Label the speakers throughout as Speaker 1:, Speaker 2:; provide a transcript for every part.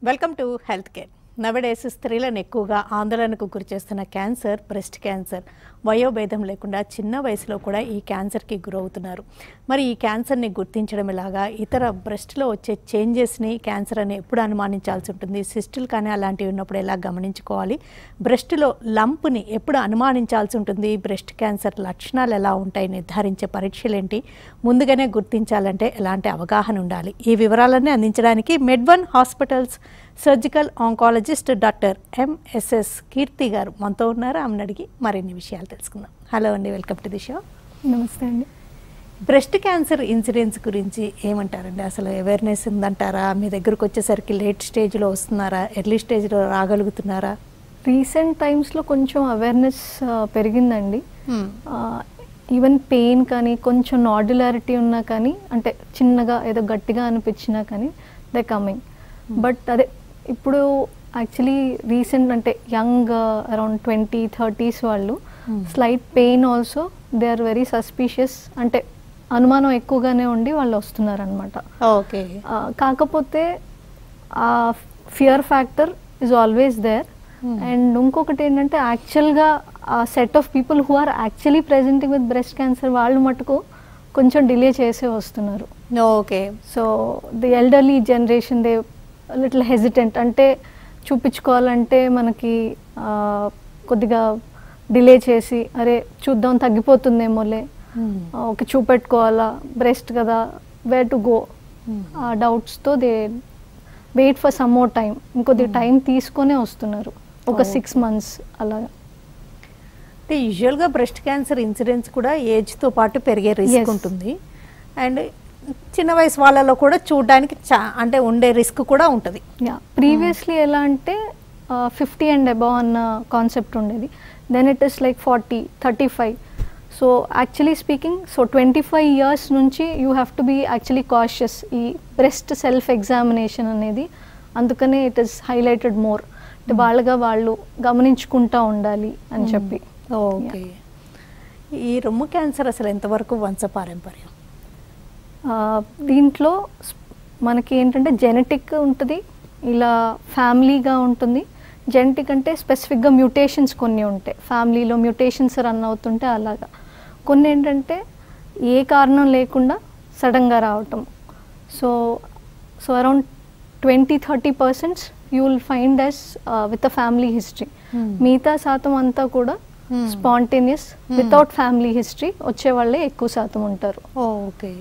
Speaker 1: Welcome to health care. Nowadays స్త్రీలను ఎక్కువగా ఆందోళనకు గురిచేస్తున్న క్యాన్సర్ బ్రెస్ట్ క్యాన్సర్. వయోభేదం లేకుండా చిన్న వయసులో కూడా ఈ క్యాన్సర్కి గురవుతున్నారు. మరి ఈ క్యాన్సర్ని గుర్తించడం ఎలాగా, ఇతర బ్రెస్ట్లో వచ్చే చేంజెస్ని క్యాన్సర్ అని ఎప్పుడు అనుమానించాల్సి ఉంటుంది, సిస్టులు కానీ అలాంటివి ఉన్నప్పుడు ఎలా గమనించుకోవాలి, బ్రెస్ట్లో లంప్ని ఎప్పుడు అనుమానించాల్సి ఉంటుంది, బ్రెస్ట్ క్యాన్సర్ లక్షణాలు ఎలా ఉంటాయి, నిర్ధారించే పరీక్షలు ఏంటి, ముందుగానే గుర్తించాలంటే ఎలాంటి అవగాహన ఉండాలి, ఈ వివరాలన్నీ అందించడానికి Medwin hospitals surgical oncologist doctor MSS Keerthi garu మనతో ఉన్నారు. ఆమెను అడిగి మరిన్ని విషయాలు తెలుసుకుందాం. హలో అండి, వెల్కమ్ టు ది షో.
Speaker 2: నమస్తే అండి.
Speaker 1: బ్రెస్ట్ క్యాన్సర్ ఇన్సిడెన్స్ గురించి ఏమంటారండి? అసలు అవేర్నెస్ ఉందంటారా? మీ దగ్గరకు వచ్చేసరికి లేట్ స్టేజ్లో వస్తున్నారా, ఎర్లీ స్టేజ్లో రాగలుగుతున్నారా?
Speaker 2: రీసెంట్ టైమ్స్లో కొంచెం అవేర్నెస్ పెరిగిందండి. ఈవెన్ పెయిన్ కానీ కొంచెం నాడ్యులారిటీ ఉన్నా కానీ, అంటే చిన్నగా ఏదో గట్టిగా అనిపించినా కానీ దే కమింగ్. బట్ అదే ఇప్పుడు యాక్చువల్లీ రీసెంట్ అంటే యంగ్ అరౌండ్ 20-30s వాళ్ళు slight pain also they are very suspicious, అంటే అనుమానం ఎక్కువగానే ఉండి వాళ్ళు వస్తున్నారు అనమాట.
Speaker 1: ఓకే.
Speaker 2: కాకపోతే ఆ fear factor is always there. And ఇంకొకటి ఏంటంటే యాక్చువల్గా ఆ set of people who are actually presenting with breast cancer వాళ్ళు మటుకు కొంచెం డిలే చేసే వస్తున్నారు.
Speaker 1: Okay.
Speaker 2: So the elderly generation they little hesitant, అంటే చూపించుకోవాలంటే మనకి కొద్దిగా డిలే చేసి అరే చూద్దాం తగ్గిపోతుందేమోలే, ఓకే చూపెట్టుకోవాలా బ్రెస్ట్ కదా, వేర్ టు గో, ఆ డౌట్స్తో they wait for some more time, ఇంకొద్ది టైం తీసుకొనే వస్తున్నారు, ఒక 6 months అలాగా.
Speaker 1: అంటే యూజువల్గా బ్రెస్ట్ క్యాన్సర్ ఇన్సిడెన్స్ కూడా ఏజ్తో పాటు పెరిగే రిస్క్ ఉంటుంది. అండ్ చిన్న వయసు వాళ్ళలో కూడా చూడడానికి అంటే ఉండే రిస్క్ కూడా ఉంటుంది.
Speaker 2: ప్రీవియస్లీ ఎలా అంటే 50 and above అన్న కాన్సెప్ట్ ఉండేది. Then it is like 40, 35. So actually speaking, so 25 years నుంచి you have to be actually cautious ఈ బ్రెస్ట్ సెల్ఫ్ ఎగ్జామినేషన్ అనేది. అందుకనే ఇట్ ఈస్ హైలైటెడ్ మోర్, అంటే వాళ్ళగా వాళ్ళు గమనించుకుంటూ ఉండాలి అని చెప్పి.
Speaker 1: ఓకే. ఈ రొమ్ము క్యాన్సర్ అసలు ఎంతవరకు వంశపారంపర్యం?
Speaker 2: దీంట్లో మనకి ఏంటంటే జెనెటిక్ ఉంటుంది, ఇలా ఫ్యామిలీగా ఉంటుంది. జెనెటిక్ అంటే స్పెసిఫిక్గా మ్యూటేషన్స్ కొన్ని ఉంటాయి, ఫ్యామిలీలో మ్యూటేషన్స్ రన్ అవుతుంటే అలాగా. కొన్ని ఏంటంటే ఏ కారణం లేకుండా సడన్గా రావటం. So around 20-30% you will find as with a family history. మిగతా శాతం అంతా కూడా స్పాంటేనియస్ వితౌట్ ఫ్యామిలీ హిస్టరీ వచ్చే వాళ్ళే ఎక్కువ శాతం ఉంటారు.
Speaker 1: ఓకే.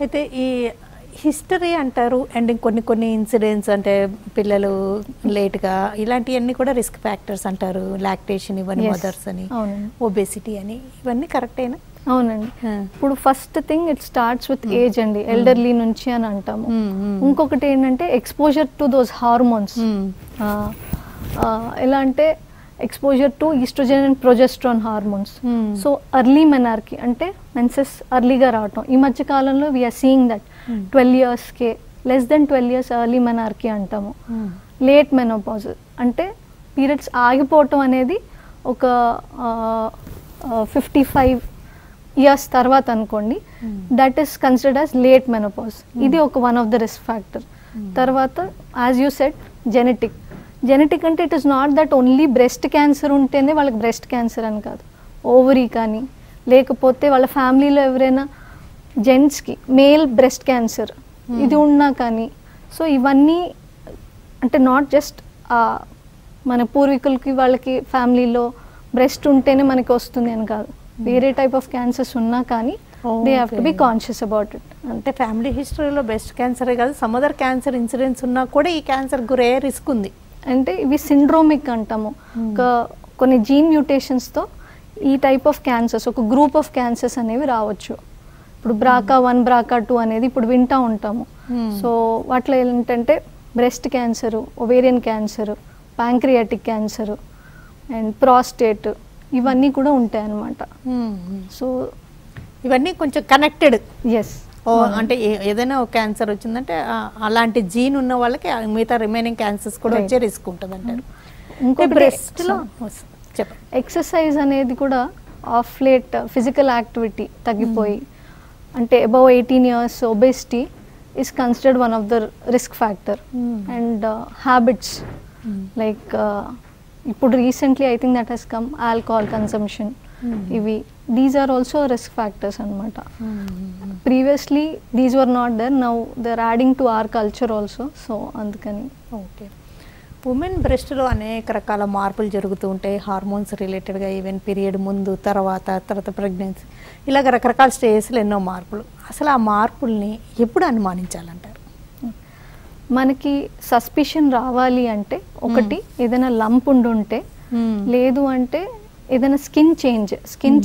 Speaker 1: అయితే ఈ హిస్టరీ అంటారు, అండ్ కొన్ని ఇన్సిడెంట్స్ అంటే పిల్లలు లేట్గా, ఇలాంటివన్నీ కూడా రిస్క్ ఫ్యాక్టర్స్ అంటారు. లాక్టేషన్ ఇవన్నీ, మదర్స్ అని, ఒబేసిటీ అని, ఇవన్నీ కరెక్టేనా?
Speaker 2: అవునండి. ఇప్పుడు first thing it starts with age అండి, ఎల్డర్లీ నుంచి అని అంటాము. ఇంకొకటి ఏంటంటే ఎక్స్పోజర్ టు దోస్ హార్మోన్స్. ఎలా అంటే exposure to estrogen and progesterone hormones. So early menarche అంటే మెన్సెస్ అర్లీగా రావటం. ఈ మధ్య కాలంలో వీఆర్ సీయింగ్ దట్ 12 yearsకే, less than 12 years early menarche అంటాము. లేట్ మెనోపాజ్ అంటే పీరియడ్స్ ఆగిపోవటం అనేది ఒక 55 years తర్వాత అనుకోండి, that is considered as late menopause. ఇది ఒక one of the risk factor. తర్వాత యాజ్ యూ సెడ్ జెనెటిక్ అంటే it is not that only breast cancer ఉంటేనే వాళ్ళకి బ్రెస్ట్ క్యాన్సర్ అని కాదు, ఓవరీ కానీ, లేకపోతే వాళ్ళ ఫ్యామిలీలో ఎవరైనా జెంట్స్కి మేల్ బ్రెస్ట్ క్యాన్సర్ ఇది ఉన్నా కానీ. సో ఇవన్నీ అంటే నాట్ జస్ట్ మన పూర్వీకులకి వాళ్ళకి ఫ్యామిలీలో బ్రెస్ట్ ఉంటేనే మనకి వస్తుంది అని కాదు, వేరే టైప్ ఆఫ్ క్యాన్సర్స్ ఉన్నా కానీ they have to be conscious about it.
Speaker 1: అంటే ఫ్యామిలీ హిస్టరీలో బ్రెస్ట్ క్యాన్సరే కాదు, సమ్ అదర్ క్యాన్సర్ ఇన్సిడెంట్స్ ఉన్నా కూడా ఈ క్యాన్సర్ గురయ్యే రిస్క్ ఉంది.
Speaker 2: అంటే ఇవి సిండ్రోమిక్ అంటాము. కొన్ని జీన్ మ్యూటేషన్స్తో ఈ టైప్ ఆఫ్ క్యాన్సర్స్, ఒక గ్రూప్ ఆఫ్ క్యాన్సర్స్ అనేవి రావచ్చు. ఇప్పుడు BRCA1, BRCA2 అనేది ఇప్పుడు వింటూ ఉంటాము. సో వాటిలో ఏంటంటే breast cancer, ovarian cancer, pancreatic cancer and prostate, ఇవన్నీ కూడా ఉంటాయి అన్నమాట. సో
Speaker 1: ఇవన్నీ కొంచెం కనెక్టెడ్.
Speaker 2: ఎస్.
Speaker 1: అంటే ఏదైనా ఒక క్యాన్సర్ వచ్చిందంటే అలాంటి జీన్ ఉన్న వాళ్ళకి మిగతా రిమైనింగ్ క్యాన్సర్స్ కూడా వచ్చే రిస్క్ ఉంటుంది అంటారు.
Speaker 2: ఇంకొకటి
Speaker 1: బ్రెస్ట్లో
Speaker 2: ఎక్సర్సైజ్ అనేది కూడా ఆఫ్ లేట్ ఫిజికల్ యాక్టివిటీ తగ్గిపోయి, అంటే above 18 years obesity is considered one of the risk factor. And habits, like ఇప్పుడు recently I think that has come alcohol consumption, ఇవి these are also risk factors అన్నమాట. Previously these were not there, now they are adding to our culture also, so అందుకని.
Speaker 1: Okay, women బ్రెస్ట్లో అనేక రకాల మార్పులు జరుగుతూ ఉంటాయి, hormones రిలేటెడ్గా, ఈవెన్ పీరియడ్ ముందు తర్వాత ప్రెగ్నెన్సీ, ఇలాగ రకరకాల స్టేజ్లో ఎన్నో మార్పులు. అసలు ఆ మార్పుల్ని ఎప్పుడు అనుమానించాలంటారు?
Speaker 2: మనకి సస్పిషన్ రావాలి అంటే ఒకటి ఏదైనా లంప్ ఉండుంటే, లేదు అంటే ఏదైనా స్కిన్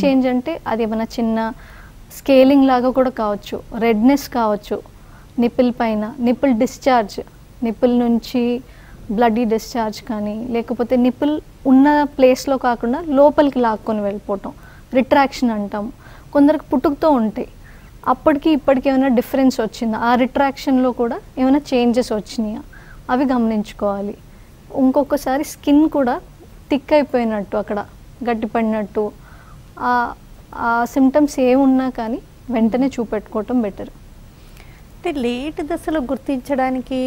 Speaker 2: చేంజ్ అంటే అది ఏమైనా చిన్న స్కేలింగ్ లాగా కూడా కావచ్చు, రెడ్నెస్ కావచ్చు, నిపిల్ పైన నిపిల్ డిశ్చార్జ్, నిపిల్ నుంచి బ్లడీ డిశ్చార్జ్ కానీ, లేకపోతే నిపిల్ ఉన్న ప్లేస్లో కాకుండా లోపలికి లాక్కొని వెళ్ళిపోవటం, రిట్రాక్షన్ అంటాం. కొందరికి పుట్టుకతో ఉంటాయి, అప్పటికి ఇప్పటికి ఏమైనా డిఫరెన్స్ వచ్చిందా, ఆ రిట్రాక్షన్లో కూడా ఏమైనా చేంజెస్ వచ్చినాయా అవి గమనించుకోవాలి. ఇంకొకసారి స్కిన్ కూడా థిక్ అయిపోయినట్టు, అక్కడ గట్టిపడినట్టు, ఆ సిమ్టమ్స్ ఏమున్నా కానీ వెంటనే చూపెట్టుకోవటం బెటర్.
Speaker 1: అంటే లేట్ దశలో గుర్తించడానికి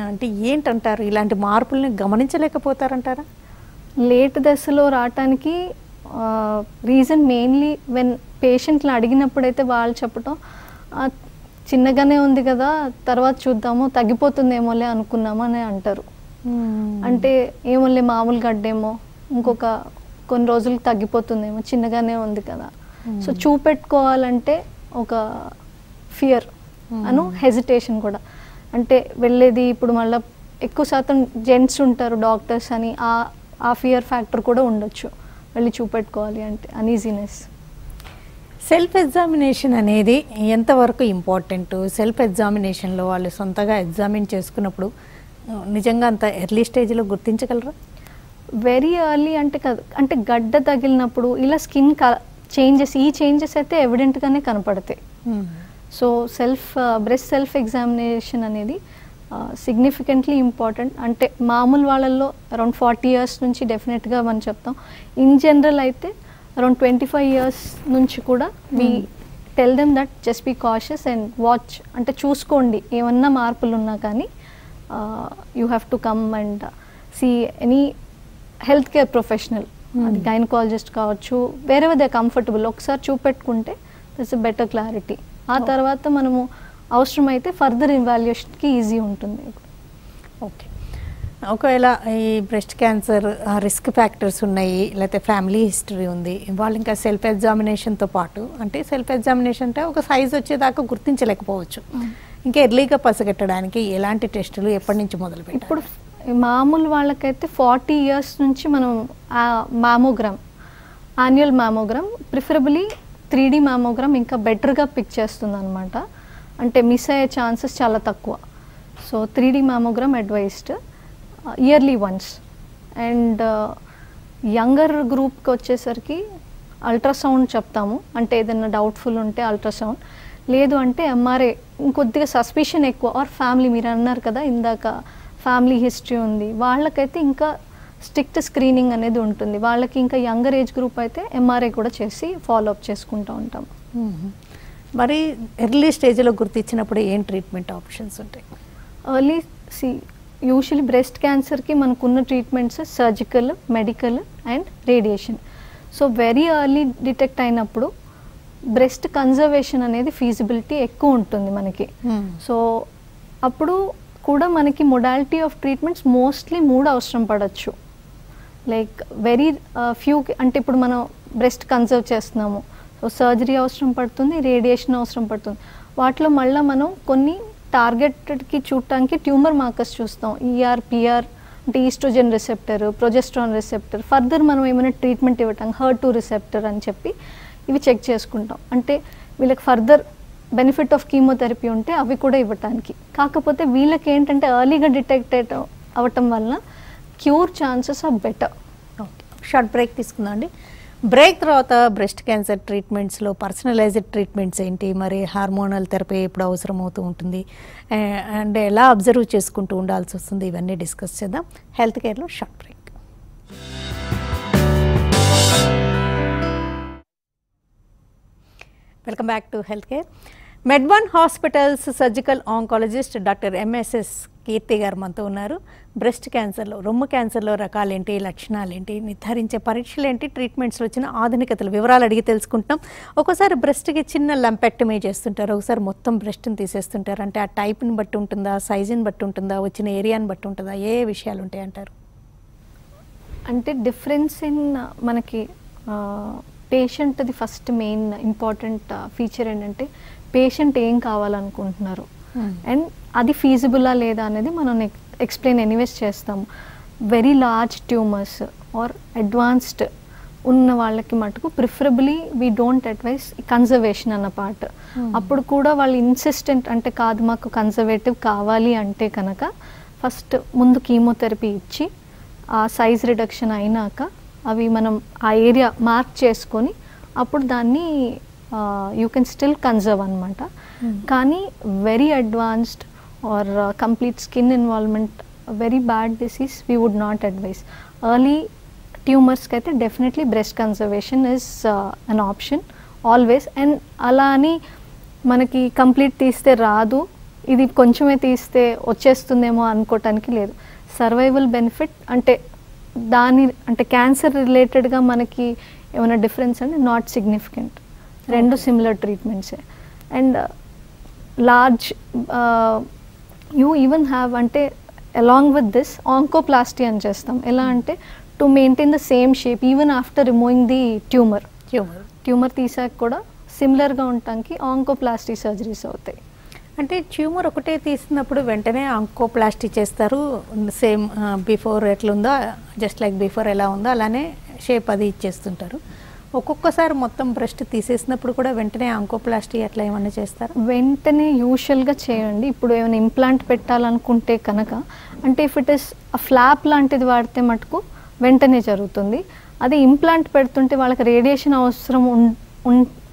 Speaker 1: అంటే ఏంటంటారు? ఇలాంటి మార్పుల్ని గమనించలేకపోతారంటారా?
Speaker 2: లేట్ దశలో రావటానికి రీజన్ మెయిన్లీ వెన్ పేషెంట్లు అడిగినప్పుడైతే వాళ్ళు చెప్పటం చిన్నగానే ఉంది కదా, తర్వాత చూద్దాము, తగ్గిపోతుందేమోలే అనుకున్నాము అని అంటారు. అంటే ఏమోలే మామూలు గడ్డేమో, ఇంకొక కొన్ని రోజులకు తగ్గిపోతుందేమో, చిన్నగానే ఉంది కదా. సో చూపెట్టుకోవాలంటే ఒక ఫియర్ అను హెజిటేషన్ కూడా, అంటే వెళ్ళేది ఇప్పుడు మళ్ళీ ఎక్కువ శాతం జెంట్స్ ఉంటారు డాక్టర్స్ అని, ఆ ఫియర్ ఫ్యాక్టర్ కూడా ఉండొచ్చు వెళ్ళి చూపెట్టుకోవాలి అంటే, అనీజీనెస్.
Speaker 1: సెల్ఫ్ ఎగ్జామినేషన్ అనేది ఎంతవరకు ఇంపార్టెంట్? సెల్ఫ్ ఎగ్జామినేషన్లో వాళ్ళు సొంతగా ఎగ్జామిన్ చేసుకున్నప్పుడు నిజంగా అంత ఎర్లీ స్టేజ్లో గుర్తించగలరా?
Speaker 2: వెరీ ఎర్లీ అంటే కాదు, అంటే గడ్డ తగిలినప్పుడు ఇలా స్కిన్ ఈ చేంజెస్ అయితే ఎవిడెంట్గానే కనపడతాయి. సో బ్రెస్ట్ సెల్ఫ్ ఎగ్జామినేషన్ అనేది సిగ్నిఫికెంట్లీ ఇంపార్టెంట్. అంటే మామూలు వాళ్ళల్లో అరౌండ్ 40 years నుంచి డెఫినెట్గా మనం చెప్తాం. ఇన్ జనరల్ అయితే అరౌండ్ 25 years నుంచి కూడా we tell them that just be cautious and watch, అంటే చూసుకోండి ఏమన్నా మార్పులు ఉన్నా కానీ you have to come and see any health care professional, అది గైనకాలజిస్ట్ కావచ్చు, వేరెవర్ దే కంఫర్టబుల్, ఒకసారి చూపెట్టుకుంటే దట్స్ ఎ బెటర్ క్లారిటీ. ఆ తర్వాత మనము అవసరమైతే ఫర్దర్ ఇవాల్యుయేషన్కి ఈజీ ఉంటుంది.
Speaker 1: ఓకే, ఒకవేళ ఈ బ్రెస్ట్ క్యాన్సర్ రిస్క్ ఫ్యాక్టర్స్ ఉన్నాయి, లేకపోతే ఫ్యామిలీ హిస్టరీ ఉంది, వాళ్ళు ఇంకా సెల్ఫ్ ఎగ్జామినేషన్తో పాటు, అంటే సెల్ఫ్ ఎగ్జామినేషన్ అంటే ఒక సైజ్ వచ్చేదాకా గుర్తించలేకపోవచ్చు, ఇంకా ఎర్లీగా పసిగట్టడానికి ఎలాంటి టెస్టులు ఎప్పటి నుంచి మొదలు పెట్టాలి?
Speaker 2: ఇప్పుడు మామూలు వాళ్ళకైతే 40 years నుంచి మనం mammogram, annual mammogram, preferably 3D mammogram ఇంకా బెటర్గా పిక్ చేస్తుంది అనమాట. అంటే మిస్ అయ్యే ఛాన్సెస్ చాలా తక్కువ. So 3D mammogram advised yearly once. And younger గ్రూప్కి వచ్చేసరికి అల్ట్రాసౌండ్ చెప్తాము, అంటే ఏదైనా డౌట్ఫుల్ ఉంటే అల్ట్రాసౌండ్, లేదు అంటే ఎంఆర్ఐ, ఇంకొద్దిగా సస్పిషన్ ఎక్కువ, ఆర్ ఫ్యామిలీ, మీరు అన్నారు కదా ఇందాక ఫ్యామిలీ హిస్టరీ ఉంది, వాళ్ళకైతే ఇంకా స్ట్రిక్ట్ స్క్రీనింగ్ అనేది ఉంటుంది. వాళ్ళకి ఇంకా యంగర్ ఏజ్ గ్రూప్ అయితే ఎంఆర్ఐ కూడా చేసి ఫాలోఅప్ చేసుకుంటూ ఉంటాం.
Speaker 1: మరి ఎర్లీ స్టేజ్లో గుర్తించినప్పుడు ఏం ట్రీట్మెంట్ ఆప్షన్స్ ఉంటాయి?
Speaker 2: ఎర్లీ యూజువలీ బ్రెస్ట్ క్యాన్సర్కి మనకున్న treatments surgical, medical and radiation. So very early detect అయినప్పుడు బ్రెస్ట్ కన్జర్వేషన్ అనేది ఫీజిబిలిటీ ఎక్కువ ఉంటుంది మనకి. సో అప్పుడు కూడా మనకి మొడాలిటీ ఆఫ్ ట్రీట్మెంట్స్ మోస్ట్లీ 3 అవసరం పడవచ్చు. లైక్ వెరీ ఫ్యూ, అంటే ఇప్పుడు మనం బ్రెస్ట్ కన్జర్వ్ చేస్తున్నాము, సో సర్జరీ అవసరం పడుతుంది, రేడియేషన్ అవసరం పడుతుంది. వాటిలో మళ్ళీ మనం కొన్ని టార్గెటెడ్కి చూడటానికి ట్యూమర్ మార్కర్స్ చూస్తాం, ఈఆర్, పిఆర్, అంటే oestrogen receptor, progesterone receptor, further మనం ఏమైనా ట్రీట్మెంట్ ఇవ్వటానికి HER2 రిసెప్టర్ అని చెప్పి ఇవి చెక్ చేసుకుంటాం. అంటే వీళ్ళకి ఫర్దర్ బెనిఫిట్ ఆఫ్ కీమోథెరపీ ఉంటే అవి కూడా ఇవ్వటానికి. కాకపోతే వీళ్ళకి ఏంటంటే ఎర్లీగా డిటెక్టెడ్ అవ్వటం వలన cure chances are better.
Speaker 1: Okay, short break తీసుకుందాం అండి. బ్రేక్ తర్వాత బ్రెస్ట్ క్యాన్సర్ ట్రీట్మెంట్స్లో పర్సనలైజ్డ్ ట్రీట్మెంట్స్ ఏంటి, మరి హార్మోనల్ థెరపీ ఎప్పుడు అవసరం అవుతూ ఉంటుంది, అండ్ ఎలా అబ్జర్వ్ చేసుకుంటూ ఉండాల్సి వస్తుంది, ఇవన్నీ డిస్కస్ చేద్దాం. హెల్త్ కేర్లో short break. Welcome back to health care. Medwin hospitals surgical oncologist doctor MSS Keerthi garu మనతో ఉన్నారు. బ్రెస్ట్ క్యాన్సర్లో, రొమ్ము క్యాన్సర్లో రకాలేంటి, లక్షణాలేంటి, నిర్ధారించే పరీక్షలు ఏంటి, ట్రీట్మెంట్స్లో వచ్చిన ఆధునికతలు వివరాలు అడిగి తెలుసుకుంటున్నాం. ఒకసారి బ్రెస్ట్కి చిన్న లంపెక్టమీ చేస్తుంటారు, ఒకసారి మొత్తం బ్రెస్ట్ని తీసేస్తుంటారు. అంటే ఆ టైప్ని బట్టి ఉంటుందా, సైజుని బట్టి ఉంటుందా, వచ్చిన ఏరియాని బట్టి ఉంటుందా, ఏ విషయాలు ఉంటాయి అంటారు?
Speaker 2: అంటే డిఫరెన్స్ ఇన్ మనకి పేషెంట్ది ఫస్ట్ మెయిన్ ఇంపార్టెంట్ ఫీచర్ ఏంటంటే పేషెంట్ ఏం కావాలనుకుంటున్నారు అండ్ అది ఫీజిబులా లేదా అనేది మనం ఎక్స్ప్లెయిన్ ఎనీవేస్ చేస్తాము. Very large tumours are advanced ఉన్న వాళ్ళకి మటుకు preferably we don't advise conservation అన్న పార్ట్. అప్పుడు కూడా వాళ్ళు ఇన్సిస్టెంట్ అంటే కాదు మాకు కన్జర్వేటివ్ కావాలి అంటే కనుక ఫస్ట్ ముందు కీమోథెరపీ ఇచ్చి ఆ సైజ్ రిడక్షన్ అయినాక అవి మనం ఆ ఏరియా మార్క్ చేసుకొని అప్పుడు దాన్ని యూ కెన్ స్టిల్ కన్జర్వ్ అనమాట. కానీ very advanced or complete skin involvement, very bad disease we would not advise. Early ట్యూమర్స్కి అయితే definitely breast conservation is an option always. And అలా అని మనకి కంప్లీట్ తీస్తే రాదు, ఇది కొంచెమే తీస్తే వచ్చేస్తుందేమో అనుకోవటానికి లేదు. సర్వైవల్ బెనిఫిట్ అంటే అంటే క్యాన్సర్ రిలేటెడ్గా మనకి ఏమైనా డిఫరెన్స్ అంటే నాట్ సిగ్నిఫికెంట్, రెండు సిమిలర్ ట్రీట్మెంట్సే. And large you even have అంటే అలాంగ్ విత్ దిస్ ఆంకోప్లాస్టీ అని చేస్తాం. ఎలా అంటే to maintain the same shape even after removing the tumour తీసాక కూడా సిమిలర్గా ఉండటానికి ఆంకోప్లాస్టీ సర్జరీస్ అవుతాయి.
Speaker 1: అంటే ట్యూమర్ ఒకటే తీసినప్పుడు వెంటనే ఆంకోప్లాస్టీ చేస్తారు, సేమ్ బిఫోర్ ఎట్లుందో జస్ట్ లైక్ బిఫోర్ ఎలా ఉందో అలానే షేప్ అది ఇచ్చేస్తుంటారు. ఒక్కొక్కసారి మొత్తం బ్రెస్ట్ తీసేసినప్పుడు కూడా వెంటనే ఆంకోప్లాస్టీ అట్లా ఏమన్నా చేస్తారు?
Speaker 2: వెంటనే యూజువల్గా చేయండి. ఇప్పుడు ఏమైనా ఇంప్లాంట్ పెట్టాలనుకుంటే కనుక అంటే ఇఫ్ ఇట్ ఇస్ ఆ ఫ్లాప్ లాంటిది వాడితే మటుకు వెంటనే జరుగుతుంది. అదే ఇంప్లాంట్ పెడుతుంటే వాళ్ళకి రేడియేషన్ అవసరం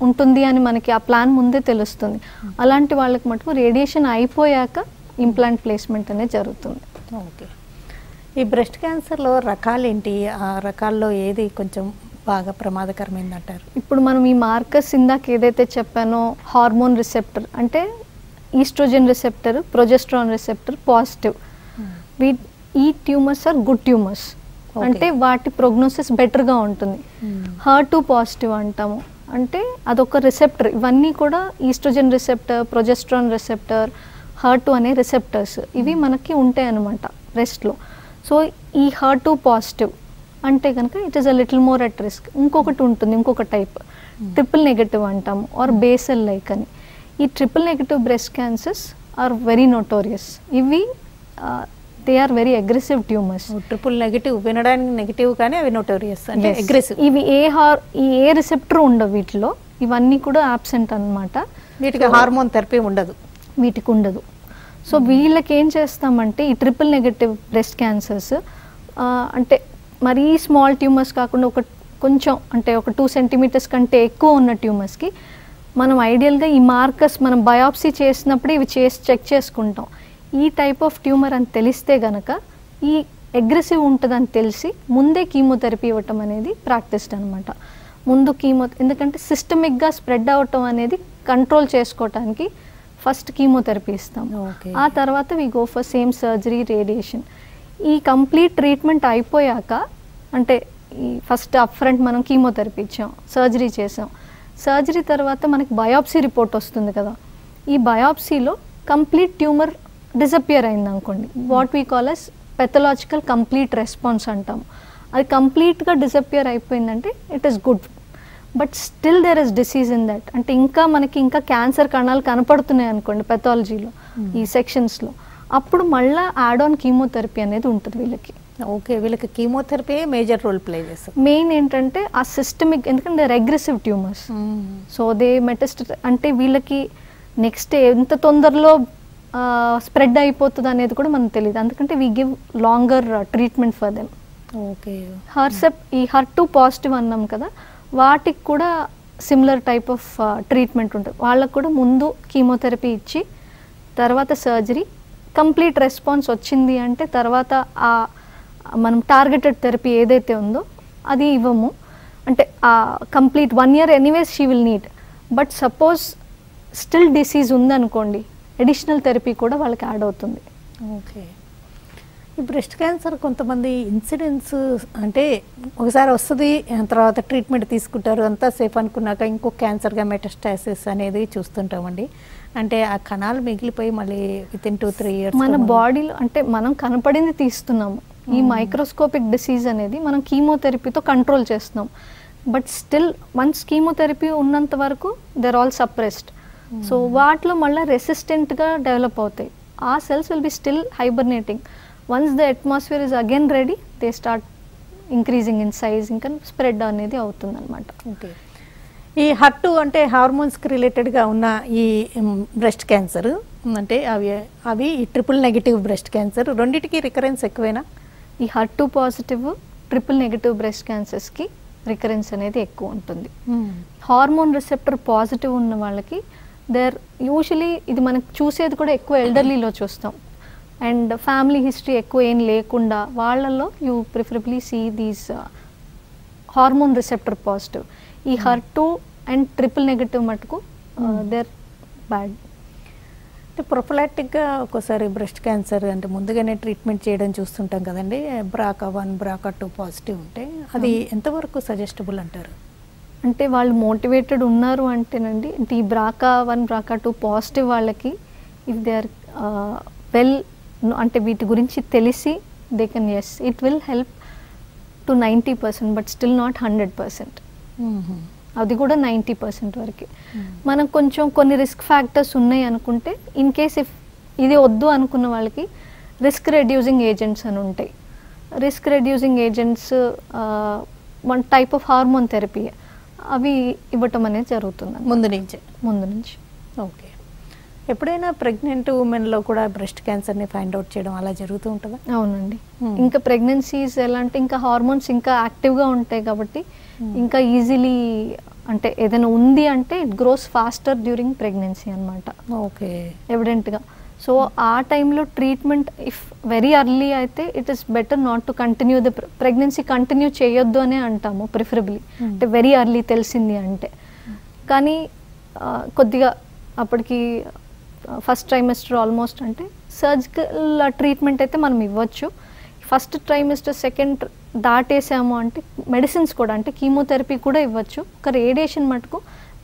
Speaker 2: ఉంటుంది అని మనకి ఆ ప్లాన్ ముందే తెలుస్తుంది. అలాంటి వాళ్ళకి మటుకు రేడియేషన్ అయిపోయాక ఇంప్లాంట్ ప్లేస్మెంట్ అనేది జరుగుతుంది.
Speaker 1: ఓకే. ఈ బ్రెస్ట్ క్యాన్సర్లో రకాలేంటి, ఆ రకాల్లో ఏది కొంచెం బాగా ప్రమాదకరమైంది అంటారు?
Speaker 2: ఇప్పుడు మనం ఈ మార్కర్స్ ఇందాక ఏదైతే చెప్పానో హార్మోన్ రిసెప్టర్ అంటే oestrogen receptor, progesterone receptor positive, ఈ ట్యూమర్స్ ఆర్ గుడ్ ట్యూమర్స్. అంటే వాటి ప్రోగ్నోసిస్ బెటర్గా ఉంటుంది. HER2 పాజిటివ్ అంటాము, అంటే అదొక రిసెప్టర్. ఇవన్నీ కూడా oestrogen receptor, progesterone receptor, HER2 అనే రిసెప్టర్స్ ఇవి మనకి ఉంటాయి అన్నమాట బ్రెస్ట్లో. సో ఈ HER2 పాజిటివ్ అంటే కనుక it is a little more at risk. ఇంకొకటి ఉంటుంది, ఇంకొక టైప్ ట్రిపుల్ నెగటివ్ అంటాము ఆర్ బేసల్ లైక్ అని. ఈ triple negative breast cancers are very notorious. ఇవి they are very aggressive tumours.
Speaker 1: Triple negative వినడానికి నెగటివ్ కానీ అవి నోటోరియస్ అంటే అగ్రెసివ్.
Speaker 2: ఇవి ఏ రిసెప్టర్ ఉండవు వీటిలో, ఇవన్నీ కూడా ఆబ్సెంట్ అన్నమాట.
Speaker 1: వీటికి హార్మోన్ థెరపీ ఉండదు,
Speaker 2: వీటికి ఉండదు. సో వీళ్ళకి ఏం చేస్తామంటే ఈ ట్రిపుల్ నెగటివ్ బ్రెస్ట్ క్యాన్సర్స్ అంటే మరీ స్మాల్ ట్యూమర్స్ కాకుండా కొంచెం అంటే ఒక 2 సెంటీమీటర్స్ కంటే ఎక్కువ ఉన్న ట్యూమర్స్కి మనం ఐడియల్గా ఈ మార్కర్స్ మనం బయాప్సీ చేసినప్పుడు ఇవి చెక్ చేసుకుంటాం. ఈ టైప్ ఆఫ్ ట్యూమర్ అని తెలిస్తే గనక ఈ అగ్రెసివ్ ఉంటుందని తెలిసి ముందే కీమోథెరపీ ఇవ్వటం అనేది ప్రాక్టీస్డ్ అనమాట. ముందు ఎందుకంటే సిస్టమిక్గా స్ప్రెడ్ అవటం అనేది కంట్రోల్ చేసుకోవటానికి ఫస్ట్ కీమోథెరపీ ఇస్తాం. ఆ తర్వాత we go for same surgery, radiation. ఈ కంప్లీట్ ట్రీట్మెంట్ అయిపోయాక అంటే ఈ ఫస్ట్ అప్ ఫ్రంట్ మనం కీమోథెరపీ ఇచ్చాం, సర్జరీ చేసాం. సర్జరీ తర్వాత మనకి బయాప్సీ రిపోర్ట్ వస్తుంది కదా. ఈ బయాప్సీలో కంప్లీట్ ట్యూమర్ డిసపియర్ అయింది అనుకోండి, what we call as pathological complete response అంటాం. అది కంప్లీట్గా డిసపియర్ అయిపోయిందంటే it is good. But still there is disease in that. అంటే ఇంకా క్యాన్సర్ కణాలు కనపడుతున్నాయి అనుకోండి పెథాలజీలో ఈ సెక్షన్స్లో, అప్పుడు మళ్ళీ యాడ్ ఆన్ కీమోథెరపీ అనేది ఉంటుంది వీళ్ళకి.
Speaker 1: ఓకే, వీళ్ళకి కీమోథెరపీ మేజర్ రోల్ ప్లే చేస్తుంది.
Speaker 2: మెయిన్ ఏంటంటే ఆ సిస్టమిక్, ఎందుకంటే they are aggressive tumours. So they అంటే వీళ్ళకి నెక్స్ట్ ఎంత తొందరలో స్ప్రెడ్ అయిపోతుంది అనేది కూడా మనకు తెలియదు. అందుకంటే we give longer treatment for them.
Speaker 1: Okay.
Speaker 2: ఈ HER2 పాజిటివ్ అన్నాం కదా, వాటికి కూడా సిమిలర్ టైప్ ఆఫ్ ట్రీట్మెంట్ ఉంటుంది. వాళ్ళకు కూడా ముందు కీమోథెరపీ ఇచ్చి తర్వాత సర్జరీ. కంప్లీట్ రెస్పాన్స్ వచ్చింది అంటే తర్వాత మనం టార్గెటెడ్ థెరపీ ఏదైతే ఉందో అది ఇవ్వము. అంటే complete 1 year anyways she will need. But suppose still disease ఉందనుకోండి, అడిషనల్ థెరపీ కూడా వాళ్ళకి యాడ్ అవుతుంది.
Speaker 1: ఓకే. ఈ బ్రెస్ట్ క్యాన్సర్ కొంతమంది ఇన్సిడెంట్స్ అంటే ఒకసారి వస్తుంది, తర్వాత ట్రీట్మెంట్ తీసుకుంటారు, అంతా సేఫ్ అనుకున్నాక ఇంకో క్యాన్సర్గా మెటాస్టాసిస్ అనేది చూస్తుంటామండి. అంటే ఆ కణాలు మిగిలిపోయి మళ్ళీ వితిన్ 2-3 years
Speaker 2: మన బాడీలో అంటే మనం కనపడింది తీస్తున్నాము. ఈ మైక్రోస్కోపిక్ డిసీజ్ అనేది మనం కీమోథెరపీతో కంట్రోల్ చేస్తున్నాం. బట్ స్టిల్ వన్స్ కీమోథెరపీ ఉన్నంత వరకు దర్ ఆల్ సప్రెస్డ్. సో వాటిలో మళ్ళీ రెసిస్టెంట్గా డెవలప్ అవుతాయి. ఆ cells will be still hibernating. Once the atmosphere is again ready, they start increasing in size, ఇంకా స్ప్రెడ్ అనేది అవుతుంది అనమాట.
Speaker 1: ఓకే. ఈ HER2 అంటే హార్మోన్స్కి రిలేటెడ్గా ఉన్న ఈ బ్రెస్ట్ క్యాన్సర్ అంటే అవి ఈ ట్రిపుల్ నెగిటివ్ బ్రెస్ట్ క్యాన్సర్ రెండింటికి రికరెన్స్ ఎక్కువేనా?
Speaker 2: ఈ HER2 positive triple negative breast క్యాన్సర్స్కి రికరెన్స్ అనేది ఎక్కువ ఉంటుంది. హార్మోన్ రిసెప్టర్ పాజిటివ్ ఉన్న వాళ్ళకి యూజువలీ ఇది మనకు చూసేది కూడా ఎక్కువ ఎల్డర్లీలో చూస్తాం. అండ్ ఫ్యామిలీ హిస్టరీ ఎక్కువ ఏం లేకుండా వాళ్ళల్లో you preferably see these hormone receptor positive. ఈ HER2 అండ్ ట్రిపుల్ నెగిటివ్ మటుకు దేర్ బ్యాడ్.
Speaker 1: అంటే ప్రొఫిలాక్టిక్గా ఒక్కోసారి బ్రెస్ట్ క్యాన్సర్ అంటే ముందుగానే ట్రీట్మెంట్ చేయడం చూస్తుంటాం కదండి. BRCA1 BRCA2 పాజిటివ్ ఉంటే అది ఎంతవరకు సజెస్టబుల్ అంటారు?
Speaker 2: అంటే వాళ్ళు మోటివేటెడ్ ఉన్నారు అంటేనండి, ఈ BRCA1 BRCA2 పాజిటివ్ వాళ్ళకి ఇఫ్ దే ఆర్ వెల్ అంటే వీటి గురించి తెలిసి they can it will help to 90%, but still not 100%. అది కూడా 90% వరకు. మనం కొంచెం కొన్ని రిస్క్ ఫ్యాక్టర్స్ ఉన్నాయి అనుకుంటే, ఇన్ కేస్ ఇఫ్ ఇది వద్దు అనుకున్న వాళ్ళకి రిస్క్ రెడ్యూసింగ్ ఏజెంట్స్ అని ఉంటాయి. Risk reducing agents one type of hormone therapy, అవి ఇవ్వటం అనేది జరుగుతుంది
Speaker 1: ముందు నుంచి. ఓకే. ఎప్పుడైనా ప్రెగ్నెంట్ ఉమెన్లో కూడా బ్రెస్ట్ క్యాన్సర్ని ఫైండ్ అవుట్ చేయడం అలా జరుగుతూ ఉంటుందా?
Speaker 2: అవునండి. ఇంకా ప్రెగ్నెన్సీస్ ఎలా అంటే ఇంకా హార్మోన్స్ ఇంకా యాక్టివ్గా ఉంటాయి కాబట్టి ఇంకా ఈజీలీ అంటే ఏదైనా ఉంది అంటే it grows faster during pregnancy అనమాట.
Speaker 1: ఓకే.
Speaker 2: ఎవిడెంట్గా. సో ఆ టైంలో ట్రీట్మెంట్ ఇఫ్ వెరీ అర్లీ అయితే it is better not to continue the pregnancy continue చేయొద్దు అనే అంటాము ప్రిఫరబుల్లీ, అంటే వెరీ అర్లీ తెలిసింది అంటే. కానీ కొద్దిగా అప్పటికి ఫస్ట్ ట్రైమెస్టర్ ఆల్మోస్ట్ అంటే సర్జికల్ ట్రీట్మెంట్ అయితే మనం ఇవ్వచ్చు. ఫస్ట్ ట్రైమెస్టర్ సెకండ్ దాటేసాము అంటే మెడిసిన్స్ కూడా అంటే కీమోథెరపీ కూడా ఇవ్వచ్చు. ఒక రేడియేషన్ మటుకు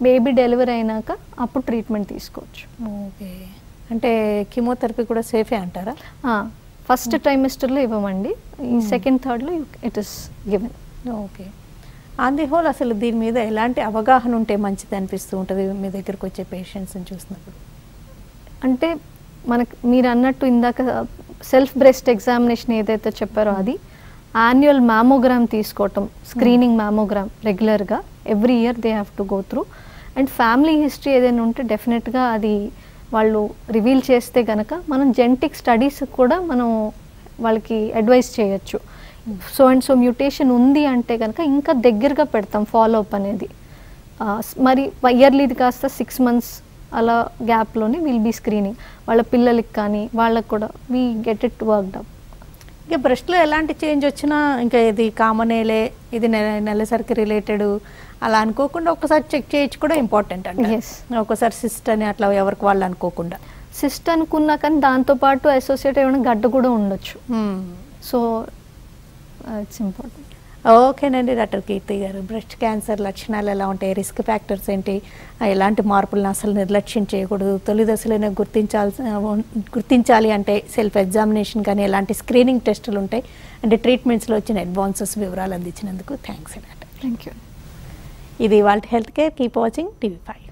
Speaker 2: బేబీ డెలివరీ అయినాక అప్పుడు ట్రీట్మెంట్ తీసుకోవచ్చు.
Speaker 1: ఓకే. అంటే కీమోథెరపీ కూడా సేఫే అంటారా?
Speaker 2: ఫస్ట్ ట్రైమెస్టర్లో ఇవ్వమండి, ఈ సెకండ్ థర్డ్లో it is given.
Speaker 1: Okay. On the whole అసలు దీని మీద ఎలాంటి అవగాహన ఉంటే మంచిది అనిపిస్తూ ఉంటుంది మీ దగ్గరకు వచ్చే పేషెంట్స్ని చూసినప్పుడు?
Speaker 2: అంటే మనకు మీరు అన్నట్టు ఇందాక సెల్ఫ్ బ్రెస్ట్ ఎగ్జామినేషన్ ఏదైతే చెప్పారో అది, యాన్యువల్ మ్యామోగ్రామ్ తీసుకోవటం, స్క్రీనింగ్ మ్యామోగ్రామ్ రెగ్యులర్గా every year they have to go through. And family history ఏదైనా ఉంటే డెఫినెట్గా అది వాళ్ళు రివీల్ చేస్తే కనుక మనం జెనెటిక్ స్టడీస్ కూడా మనం వాళ్ళకి అడ్వైస్ చేయొచ్చు. సో అండ్ సో మ్యూటేషన్ ఉంది అంటే కనుక ఇంకా దగ్గరగా పెడతాం ఫాలోఅప్ అనేది. మరి ఇయర్లీది కాస్త 6 months అలా గ్యాప్లోనే విల్ బీ స్క్రీనింగ్. వాళ్ళ పిల్లలకి కానీ వాళ్ళకి కూడా we get it worked up.
Speaker 1: ఇంకా బ్రెస్ట్లో ఎలాంటి చేంజ్ వచ్చినా ఇంకా ఇది కామనేలే, ఇది నెలసరికి రిలేటెడ్ అలా అనుకోకుండా ఒకసారి చెక్ చేయొచ్చు కూడా ఇంపార్టెంట్ అండి. ఒకసారి సిస్ట్ అని అట్లా ఎవరికి వాళ్ళు అనుకోకుండా.
Speaker 2: సిస్ట్ అనుకున్నా కానీ దాంతోపాటు అసోసియేట్ ఏమైనా గడ్డ కూడా ఉండొచ్చు. So it's important.
Speaker 1: ఓకేనండి డాక్టర్ కీర్తి గారు, బ్రెస్ట్ క్యాన్సర్ లక్షణాలు ఎలా ఉంటాయి, రిస్క్ ఫ్యాక్టర్స్ ఏంటి, ఎలాంటి మార్పులను అసలు నిర్లక్ష్యం చేయకూడదు, తొలి దశలోనే గుర్తించాలి అంటే సెల్ఫ్ ఎగ్జామినేషన్ కానీ ఎలాంటి స్క్రీనింగ్ టెస్టులు ఉంటాయి అంటే ట్రీట్మెంట్స్లో వచ్చిన అడ్వాన్సెస్ వివరాలు అందించినందుకు థ్యాంక్స్ డాక్టర్.
Speaker 2: Thank you.
Speaker 1: ఇది వాళ్ళ health care. Keep watching TV5.